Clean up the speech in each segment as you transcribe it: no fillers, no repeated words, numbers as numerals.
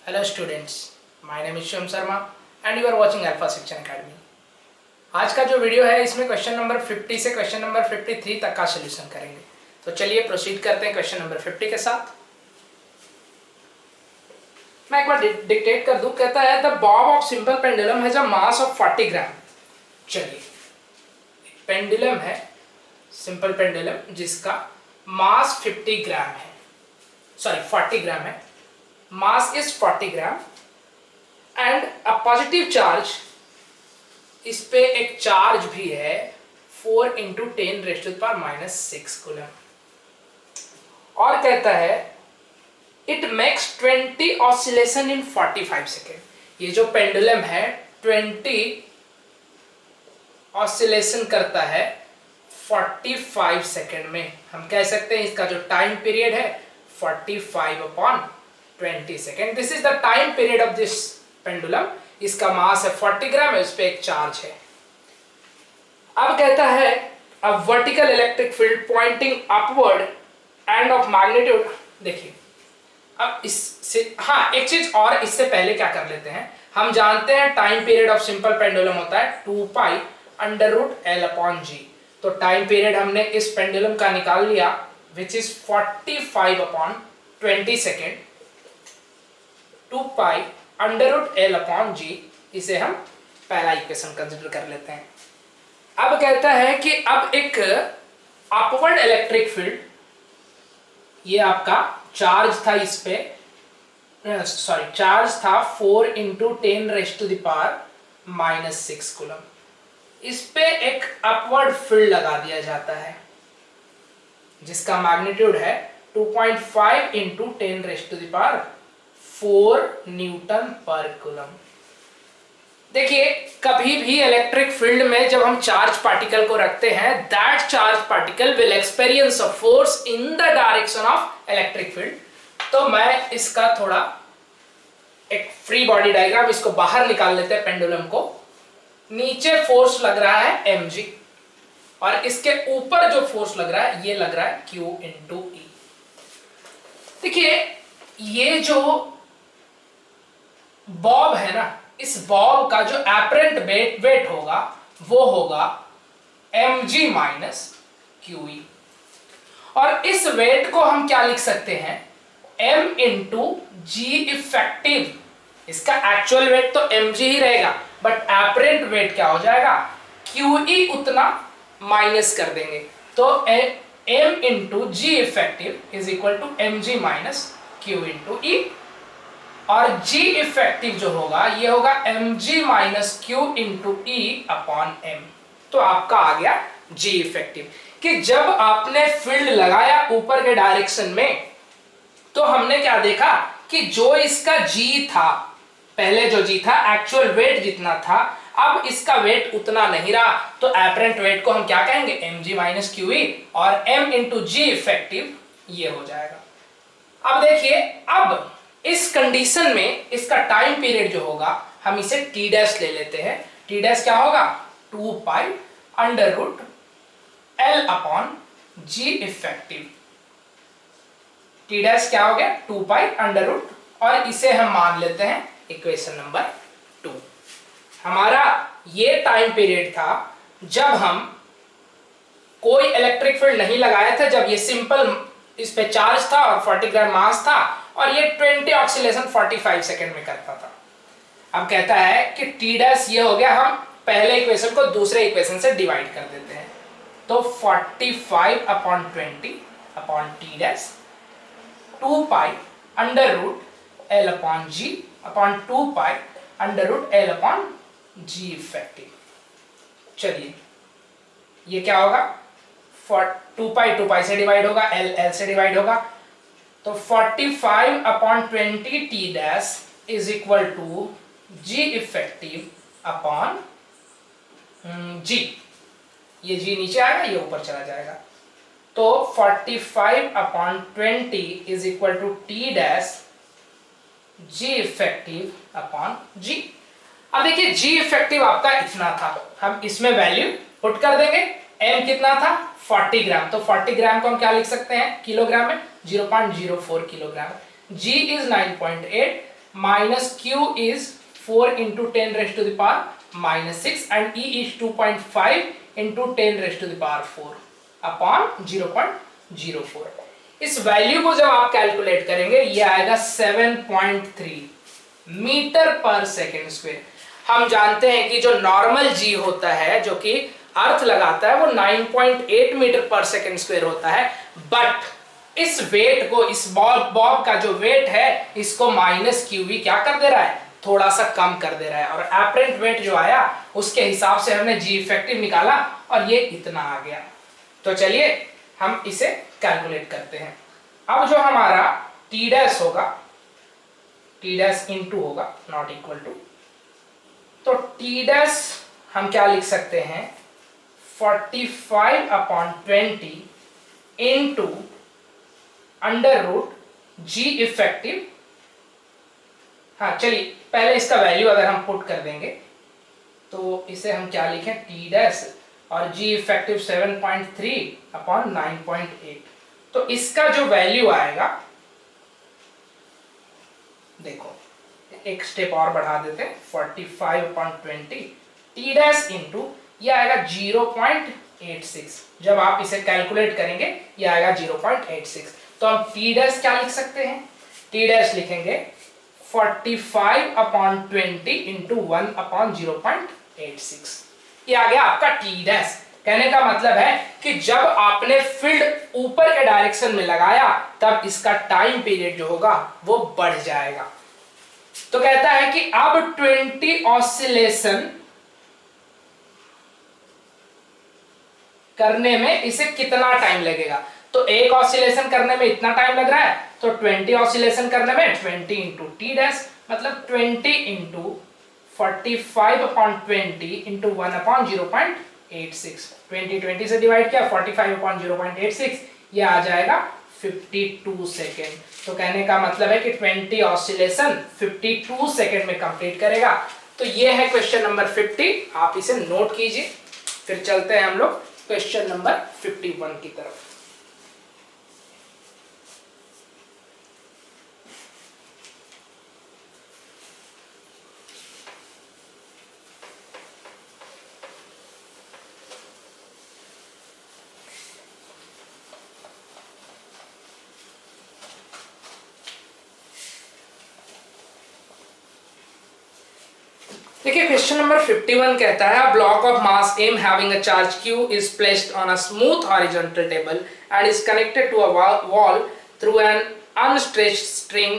Hello students, my name is Shivam Sharma and you are watching Alpha Section Academy। आज का जो video है इसमें क्वेश्चन नंबर 50 से क्वेश्चन नंबर 53 तक का सोल्यूशन करेंगे। तो चलिए प्रोसीड करते हैं क्वेश्चन नंबर 50 के साथ। मैं एक बार डिक्टेट कर दूं। कहता है the Bob of simple pendulum has a mass of 40 ग्राम। चलिए, पेंडुलम है, सिंपल पेंडुलम जिसका मास 50 ग्राम है, सॉरी 40 ग्राम है, mass is 40 gram and a positive charge, इस पे एक चार्ज भी है 4 × 10⁻⁻⁶ कूलम। और कहता है it makes 20 oscillation in 45 second. ये जो पेंडुलम है 20 ऑसिलेशन करता है 45 सेकेंड में। हम कह सकते हैं इसका जो टाइम पीरियड है 45/20 second. This is the time period of this pendulum. इसका मास है 40 ग्राम है, उस पे एक चार्ज है। अब कहता है a vertical electric field pointing upward and of magnitude. देखिए अब इससे एक चीज और इससे पहले क्या कर लेते हैं। हम जानते हैं time period of simple pendulum होता है 2π√L/g। तो टाइम पीरियड हमने इस पेंडुलम का निकाल लिया विच इज 45/20 सेकेंड। 2π√L/g, इसे हम पहला इक्वेशन कंसीडर कर लेते हैं। अब कहता है कि अब एक अपवर्ड इलेक्ट्रिक फील्ड, ये आपका चार्ज था, इस पे चार्ज था 4 × 10⁻⁻⁶ कूलम। इस पे एक अपवर्ड फील्ड लगा दिया जाता है जिसका मैग्नीट्यूड है 2.5 × 10⁻⁴ न्यूटन पर कूलम। देखिए कभी भी इलेक्ट्रिक फील्ड में जब हम चार्ज पार्टिकल को रखते हैं, that charge particle will experience a force in the direction of electric field. तो मैं इसका थोड़ा एक फ्री बॉडी डायग्राम, इसको बाहर निकाल लेते हैं पेंडुलम को। नीचे फोर्स लग रहा है mg और इसके ऊपर जो फोर्स लग रहा है ये लग रहा है Q × E। देखिए ये जो बॉब है ना, इस बॉब का जो एपरेंट वेट होगा वो होगा mg - QE। और इस वेट को हम क्या लिख सकते हैं, m × g इफेक्टिव। इसका एक्चुअल वेट तो mg ही रहेगा, बट एपरेंट वेट क्या हो जाएगा, QE उतना माइनस कर देंगे। तो m × g effective is equal to mg - Q × E। और g इफेक्टिव जो होगा ये होगा mg - Q × E/m। तो आपका आ गया g इफेक्टिव। कि जब आपने फील्ड लगाया ऊपर के डायरेक्शन में, तो हमने क्या देखा कि जो इसका g था, पहले जो g था एक्चुअल वेट जितना था, अब इसका वेट उतना नहीं रहा। तो एपरेंट वेट को हम क्या कहेंगे, mg - QE, और m × g इफेक्टिव ये हो जाएगा। अब देखिए, अब इस कंडीशन में इसका टाइम पीरियड जो होगा हम इसे t' ले लेते हैं। t' क्या होगा, 2π/L/g इफेक्टिव। t' क्या हो गया, 2π/, और इसे हम मान लेते हैं इक्वेशन नंबर 2। हमारा ये टाइम पीरियड था जब हम कोई इलेक्ट्रिक फील्ड नहीं लगाया था, जब ये सिंपल इस पे चार्ज था और 40 ग्राम मास था, और ये 20 ऑक्सीलेशन 45 सेकेंड में करता था। अब कहता है कि t' ये हो गया, हम पहले इक्वेशन को दूसरे इक्वेशन से डिवाइड कर देते हैं। तो 45/20 t' 2π/L/g 2π/L/g इफेक्टिव। चलिए ये क्या होगा, 2π से डिवाइड होगा, L से डिवाइड होगा। तो 45/20 t' is equal to g effective upon g। ये g नीचे आएगा, ये ऊपर चला जाएगा। तो 45/20 is equal to t' g effective upon g। अब देखिए g इफेक्टिव आपका इतना था, हम इसमें वैल्यू पुट कर देंगे। m कितना था, 40 ग्राम। तो 40 ग्राम को हम क्या लिख सकते हैं, किलोग्राम में 0.04 kilogram. g is 9.8, minus Q is 4 into 10 raised to the power minus 6 and E is 2.5 into 10 raised to the power 4 upon 0.04। इस वैल्यू को जब आप कैलकुलेट करेंगे ये आएगा 7.3 मीटर पर सेकेंड स्क्वायर। हम जानते हैं कि जो नॉर्मल जी होता है जो कि अर्थ लगाता है वो 9.8 मीटर पर सेकेंड स्क्वायर होता है, बट इस वेट को, इस बॉब का जो वेट है इसको माइनस क्यूवी क्या कर दे रहा है, थोड़ा सा कम कर दे रहा है, और एपरेंट वेट जो आया उसके हिसाब से हमने जी इफेक्टिव निकाला और ये इतना आ गया। तो चलिए हम इसे कैलकुलेट करते हैं। अब जो हमारा टी डैश होगा, टी डैश इंटू होगा नॉट इक्वल टू, तो टी डैश हम क्या लिख सकते हैं 45/20 इंटू अंडर रूट जी इफेक्टिव। हाँ चलिए पहले इसका वैल्यू अगर हम पुट कर देंगे तो इसे हम क्या लिखें, टी डैश और जी इफेक्टिव 7.3/9.8। तो इसका जो वैल्यू आएगा, देखो एक स्टेप और बढ़ा देते हैं, 45/20 टी डैश इंटू ये आएगा 0.86। जब आप इसे कैलकुलेट करेंगे ये आएगा 0.86। तो हम टी डैश क्या लिख सकते हैं, टी डैश लिखेंगे 45/20 इंटू 1/0.86। ये आ गया आपका टी डैश। कहने का मतलब है कि जब आपने फील्ड ऊपर के डायरेक्शन में लगाया तब इसका टाइम पीरियड जो होगा वो बढ़ जाएगा। तो कहता है कि अब 20 ऑसिलेशन करने में इसे कितना टाइम लगेगा। तो एक ऑसिलेशन करने में इतना टाइम लग रहा है, तो 20 ऑसिलेशन करने में 20 इंटू टी डैश, मतलब 20 इंटू 45/20 इंटू 1/0.86। 20 से डिवाइड किया 45/0.86, ये आ जाएगा 52 सेकेंड। तो कहने का मतलब है कि 20 ऑसिलेशन 52 सेकेंड में कंप्लीट करेगा। तो ये है क्वेश्चन नंबर 50, आप इसे नोट कीजिए। फिर चलते हैं हम लोग क्वेश्चन नंबर 51 की तरफ। देखिए क्वेश्चन नंबर 51 कहता है, block of mass m having a charge q is placed on a smooth horizontal table and is connected to a wall through an unstretched spring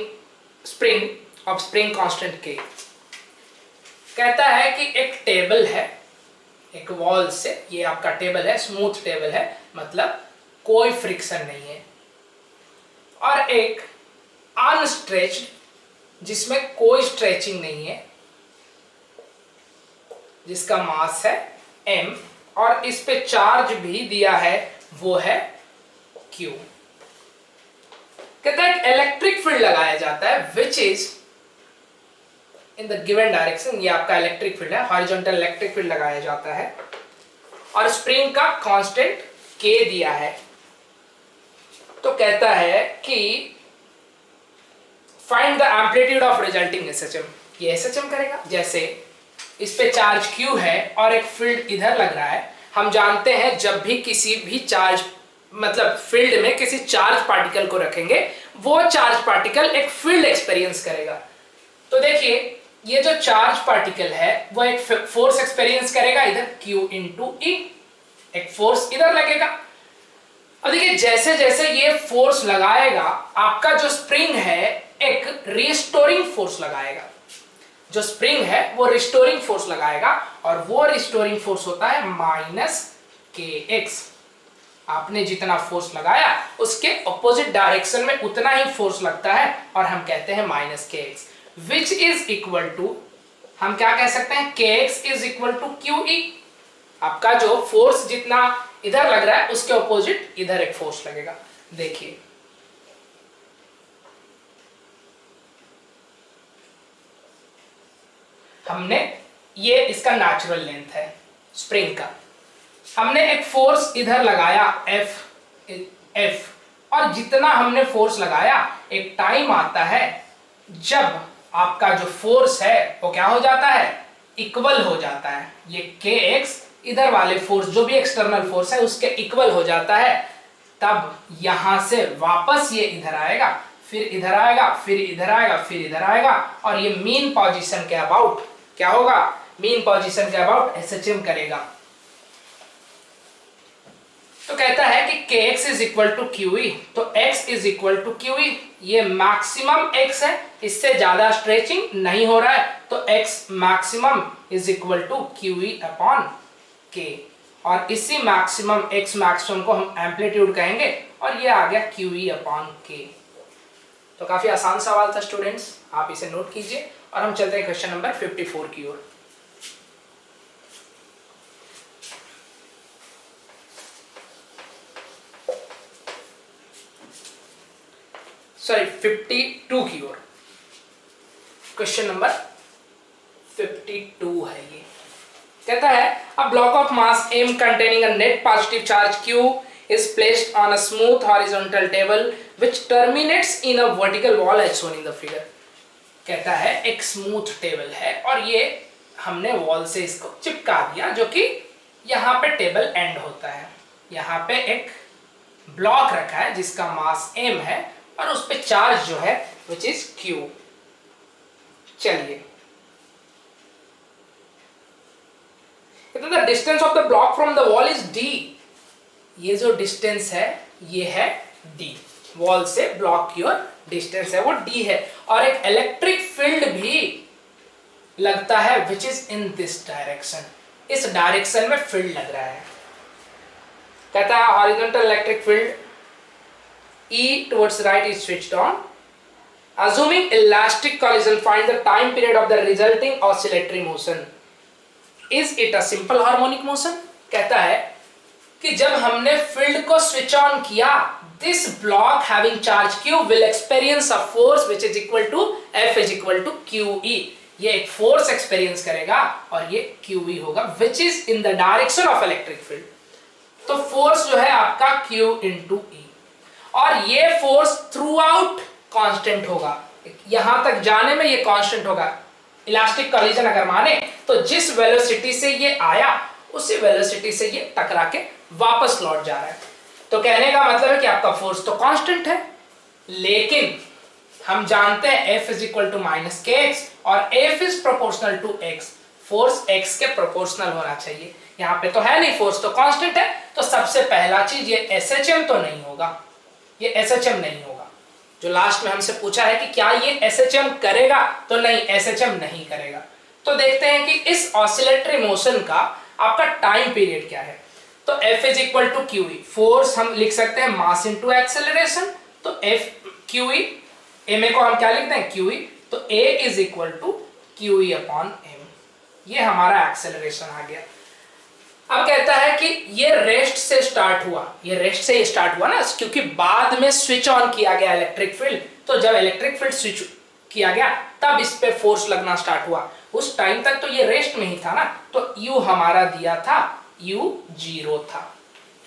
of spring constant k। कहता है कि एक table है, एक wall से, ये आपका table है, स्मूथ टेबल है, मतलब कोई फ्रिक्शन नहीं है, और एक अनस्ट्रेच्ड जिसमें कोई स्ट्रेचिंग नहीं है, जिसका मास है m और इस पे चार्ज भी दिया है वो है q। कहता है इलेक्ट्रिक फील्ड लगाया जाता है which is in the given direction. ये आपका इलेक्ट्रिक फील्ड है, हॉरिजॉन्टल इलेक्ट्रिक फील्ड लगाया जाता है और स्प्रिंग का कांस्टेंट k दिया है। तो कहता है कि find the amplitude of resulting SHM। ये SHM करेगा, जैसे इस पे चार्ज q है और एक फील्ड इधर लग रहा है। हम जानते हैं जब भी किसी भी चार्ज, मतलब फील्ड में किसी चार्ज पार्टिकल को रखेंगे वो चार्ज पार्टिकल एक फील्ड एक्सपीरियंस करेगा। तो देखिए ये जो चार्ज पार्टिकल है वो एक फोर्स एक्सपीरियंस करेगा इधर q इंटू ई, एक फोर्स इधर लगेगा। अब देखिए जैसे जैसे ये फोर्स लगाएगा आपका जो स्प्रिंग है एक रिस्टोरिंग फोर्स लगाएगा, जो स्प्रिंग है वो रिस्टोरिंग फोर्स लगाएगा और वो रिस्टोरिंग फोर्स होता है -kx। आपने जितना फोर्स लगाया उसके ऑपोजिट डायरेक्शन में उतना ही फोर्स लगता है और हम कहते हैं -kx, which is equal to, हम क्या कह सकते हैं, kx is equal to qe। आपका जो फोर्स जितना इधर लग रहा है उसके ऑपोजिट इधर एक फोर्स लगेगा। देखिए हमने, ये इसका नेचुरल लेंथ है स्प्रिंग का, हमने एक फोर्स इधर लगाया F और जितना हमने फोर्स लगाया एक टाइम आता है जब आपका जो फोर्स है वो क्या हो जाता है, इक्वल हो जाता है। ये kx इधर वाले फोर्स जो भी एक्सटर्नल फोर्स है उसके इक्वल हो जाता है। तब यहां से वापस ये इधर आएगा, फिर इधर आएगा, फिर इधर आएगा, फिर इधर आएगा, और ये मीन पोजीशन के अबाउट क्या होगा, मीन पोजीशन के अबाउट एसएचएम करेगा। तो कहता है कि kx is equal to QE, तो x is equal to QE, ये मैक्सिमम x है, इससे ज्यादा स्ट्रेचिंग नहीं हो रहा है, तो x maximum is equal to QE upon K, और इसी मैक्सिमम x मैक्सिमम को हम एम्पलीट्यूड कहेंगे, और ये आ गया QE अपॉन K। तो काफी आसान सवाल था स्टूडेंट्स, आप इसे नोट कीजिए, और हम चलते हैं क्वेश्चन नंबर 54 की ओर। सॉरी 52 की ओर। क्वेश्चन नंबर 52 है ये। कहता है a block of mass m containing a net positive charge q is placed on a smooth horizontal table which terminates in a vertical wall as shown in the figure। कहता है एक smooth table है और ये हमने wall से इसको चिपका दिया, जो कि यहाँ पे टेबल एंड होता है। यहाँ पे एक ब्लॉक रखा है जिसका मास m है और उस पे चार्ज जो है विच इज q। चलिए, the distance of the block from the wall is d। ये जो डिस्टेंस है ये है d, वॉल से ब्लॉक की ओर डिस्टेंस है वो d है, और एक इलेक्ट्रिक फील्ड भी लगता है which is in this direction, इस डायरेक्शन में फील्ड लग रहा है। कहता है horizontal electric field E towards right is switched on. Assuming elastic collision, find the time period of the resulting oscillatory motion. Is it a simple harmonic motion? कहता है कि जब हमने फील्ड को स्विच ऑन किया, this block having charge q will experience a force which is equal to F is equal to QE। ये एक force experience करेगा और ये QE होगा which is in the direction of electric field। तो force जो है आपका Q into E, और ये फोर्स थ्रू आउट कॉन्स्टेंट होगा, यहां तक जाने में ये कांस्टेंट होगा। इलास्टिक कॉलिजन अगर माने तो जिस वेलोसिटी से ये आया उसी वेलोसिटी से ये टकरा के वापस लौट जा रहा है। तो कहने का मतलब है कि आपका फोर्स तो कांस्टेंट है, लेकिन हम जानते हैं F is equal to minus kx और F is proportional to x, force x के प्रोपोर्शनल होना चाहिए। यहाँ पे तो है नहीं, फोर्स तो कांस्टेंट है, तो सबसे पहला चीज ये SHM तो नहीं होगा, ये SHM नहीं होगा। जो लास्ट में हमसे पूछा है कि क्या ये SHM करेगा, तो नहीं, SHM नहीं करेगा। तो देखते हैं कि इस ऑसिलेटरी मोशन का आपका टाइम पीरियड क्या है। तो F is equal to QE, force हम लिख सकते हैं मास इनटू एक्सेलरेशन, तो F QE, ma को हम क्या लिखते हैं QE, तो A is equal to QE upon m, ये हमारा एक्सेलरेशन आ गया। अब कहता है कि ये रेस्ट से स्टार्ट हुआ, ये रेस्ट से स्टार्ट हुआ ना, क्योंकि बाद में स्विच ऑन किया गया इलेक्ट्रिक फील्ड, तो जब इलेक्ट्रिक फील्ड स्विच किया गया तब इस पे फोर्स लगना स्टार्ट हुआ। उस टाइम तक तो ये रेस्ट में ही था ना, तो U हमारा दिया था U 0 था।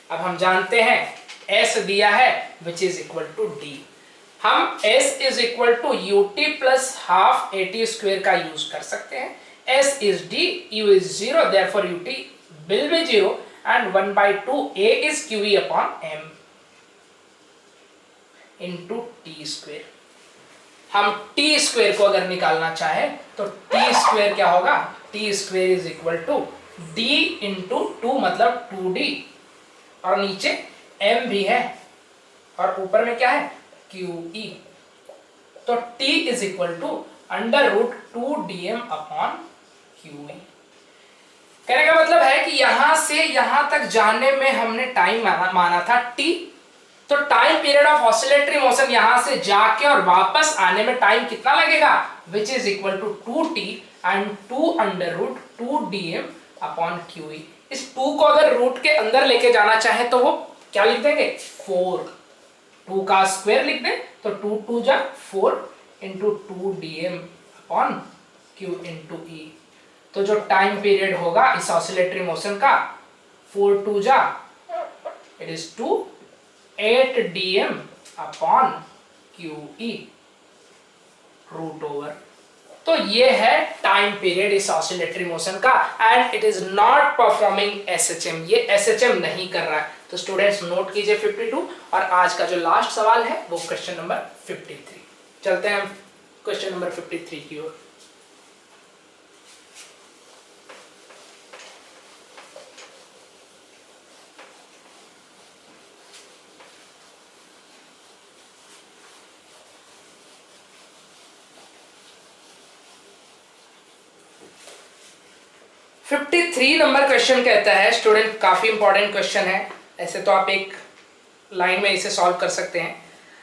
अब हम जानते हैं S दिया है which is equal to D, हम S is equal to UT plus half AT square का यूज कर सकते हैं। S is D, U is 0, therefore UT will be 0 and 1/2 A is QE upon M into T square। हम T square को अगर निकालना चाहे तो T square क्या होगा, T square is equal to D into 2 मतलब 2D, और नीचे M भी है और ऊपर में क्या है QE, तो T is equal to under root 2DM upon QE। कहने का मतलब है कि यहां से यहां तक जाने में हमने टाइम माना था T, तो time period of oscillatory motion यहां से जाके और वापस आने में टाइम कितना लगेगा, which is equal to 2T and 2 under root 2DM upon QE। इस 2 को अगर रूट के अंदर लेके जाना चाहे तो वो क्या लिख देंगे 4, 2 का स्क्वायर लिख दें, तो 2 2 जा 4 into 2DM upon Q into E। तो जो टाइम पीरियड होगा इस ऑसिलेटरी मोशन का 4 2 जा इट इज 2 8DM अपॉन QE रूट ओवर तो ये है टाइम पीरियड इस ऑसिलेटरी मोशन का, and it is not performing SHM, ये एसएचएम नहीं कर रहा है। तो स्टूडेंट्स नोट कीजिए 52, और आज का जो लास्ट सवाल है वो क्वेश्चन नंबर 53। चलते हैं हम क्वेश्चन नंबर 53 की ओर। फिफ्टी 53 नंबर क्वेश्चन कहता है, स्टूडेंट काफी इंपॉर्टेंट क्वेश्चन है, ऐसे तो आप एक लाइन में इसे सॉल्व कर सकते हैं।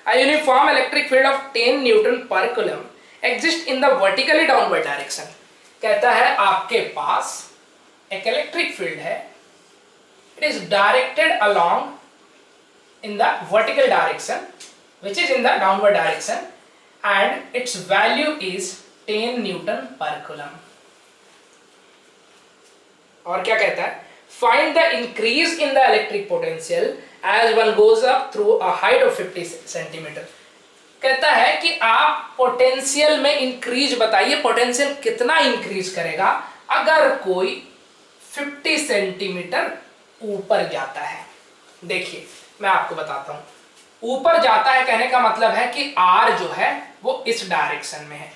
A uniform electric field of 10 newton per coulomb exist in the vertically downward direction. कहता है आपके पास एक इलेक्ट्रिक फील्ड है, it is directed along in the vertical direction which is in the downward direction and its value is 10 newton per coulomb. और क्या कहता है, find the increase in the electric potential as one goes up through a height of 50 centimetre. कहता है कि आप potential में increase बताइए, पोटेंशियल कितना इंक्रीज करेगा अगर कोई 50 सेंटीमीटर ऊपर जाता है। देखिए मैं आपको बताता हूं, ऊपर जाता है कहने का मतलब है कि आर जो है वो इस डायरेक्शन में है।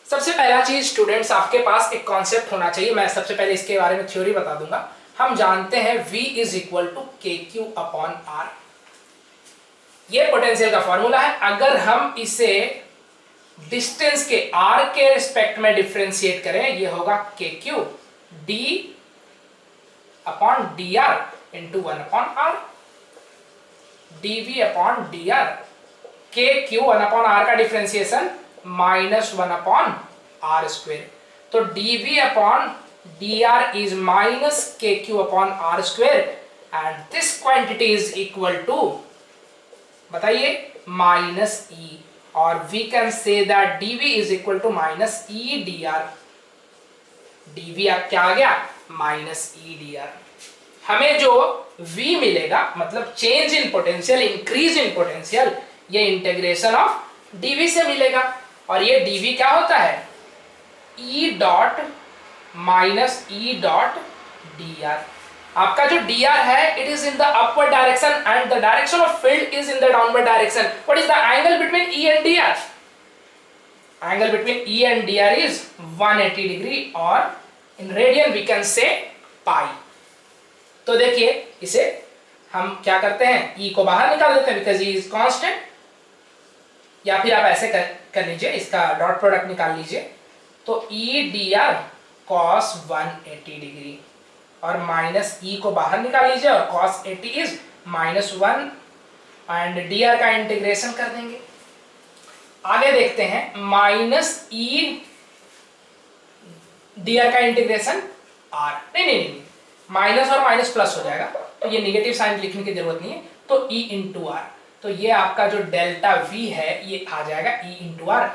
सबसे पहला चीज स्टूडेंट्स, आपके पास एक कॉन्सेप्ट होना चाहिए, मैं सबसे पहले इसके बारे में थ्योरी बता दूंगा। हम जानते हैं V इज इक्वल टू के क्यू अपॉन आर, ये पोटेंशियल का फॉर्मूला है। अगर हम इसे डिस्टेंस के r के रिस्पेक्ट में डिफरेंशिएट करें, ये होगा k q d upon d r into 1 upon r, d v upon d r, k q 1 upon r का डिफरेंशिएशन -1 अपॉन आर स्क्वेयर। तो dv upon dr is minus k q upon r square and this quantity is equal to, बताइए, minus E, और we can say that dv is equal to minus E d r. dv आप क्या आ गया, minus E d are. हमें जो v मिलेगा मतलब change in potential, increase in potential, ये इंटीग्रेशन ऑफ dv से मिलेगा। और ये dv क्या होता है, E dot minus E dot D R. आपका जो dr है it is in the upward direction and the direction of field is in the downward direction. What is the angle between E and dr? Angle between E and dr is 180 degree, और in radian we can से पाई। तो देखिए इसे हम क्या करते हैं, E को बाहर निकाल देते हैं बिकॉज E इज कांस्टेंट, या फिर आप ऐसे कर लीजिए, इसका डॉट प्रोडक्ट निकाल लीजिए। तो ई डी आर कॉस 180 डिग्री, और माइनस ई को बाहर निकाल लीजिए, और cos 80 is -1 and D R का इंटीग्रेशन कर देंगे। आगे देखते हैं, माइनस ई डी आर का इंटीग्रेशन आर, नहीं, माइनस और माइनस प्लस हो जाएगा, तो ये निगेटिव साइन लिखने की जरूरत नहीं है। तो ई इंटू आर, तो ये आपका जो डेल्टा V है ये आ जाएगा E into R.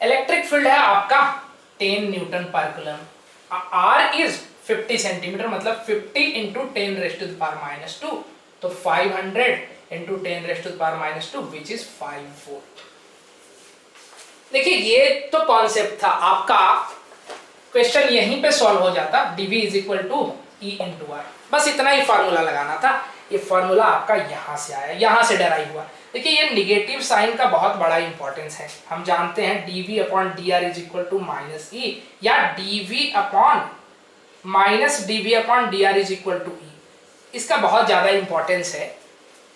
Electric field है आपका 10 newton per coulomb, R is 50 centimetre, मतलब 50 into 10 raise to the power -2, तो 500 into 10 raise to the power -2 which is 5 volt. देखिए ये तो कॉन्सेप्ट था आपका, क्वेश्चन यहीं पे सॉल्व हो जाता, dv is equal to E into R, बस इतना ही फॉर्मूला लगाना था। ये फॉर्मूला आपका यहां से आया, यहां से डेराइव हुआ। देखिए ये निगेटिव साइन का बहुत बड़ा इंपॉर्टेंस है। हम जानते हैं dv upon dr is equal to minus E, या dv upon minus dv upon dr is equal to E, इसका बहुत ज्यादा इंपॉर्टेंस है।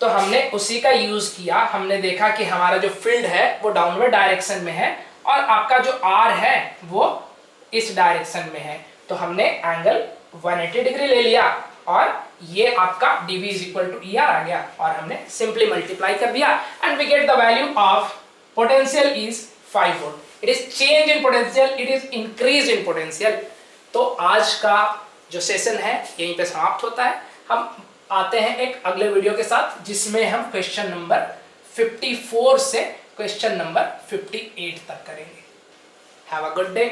तो हमने उसी का यूज किया, हमने देखा कि हमारा जो फील्ड है वो डाउनवर्ड डायरेक्शन में है, और आपका जो r है वो इस डायरेक्शन में है, तो हमने एंगल 180 डिग्री ले लिया, और ये आपका dv is equal to ER आ गया, और हमने सिंपली मल्टीप्लाई कर दिया and we get the value of potential is 5 volt. It is change in potential, it is increase in potential. तो आज का जो सेशन है यहीं पे समाप्त होता है। हम आते हैं एक अगले वीडियो के साथ जिसमें हम क्वेश्चन नंबर 54 से क्वेश्चन नंबर 58 तक करेंगे। Have a good day.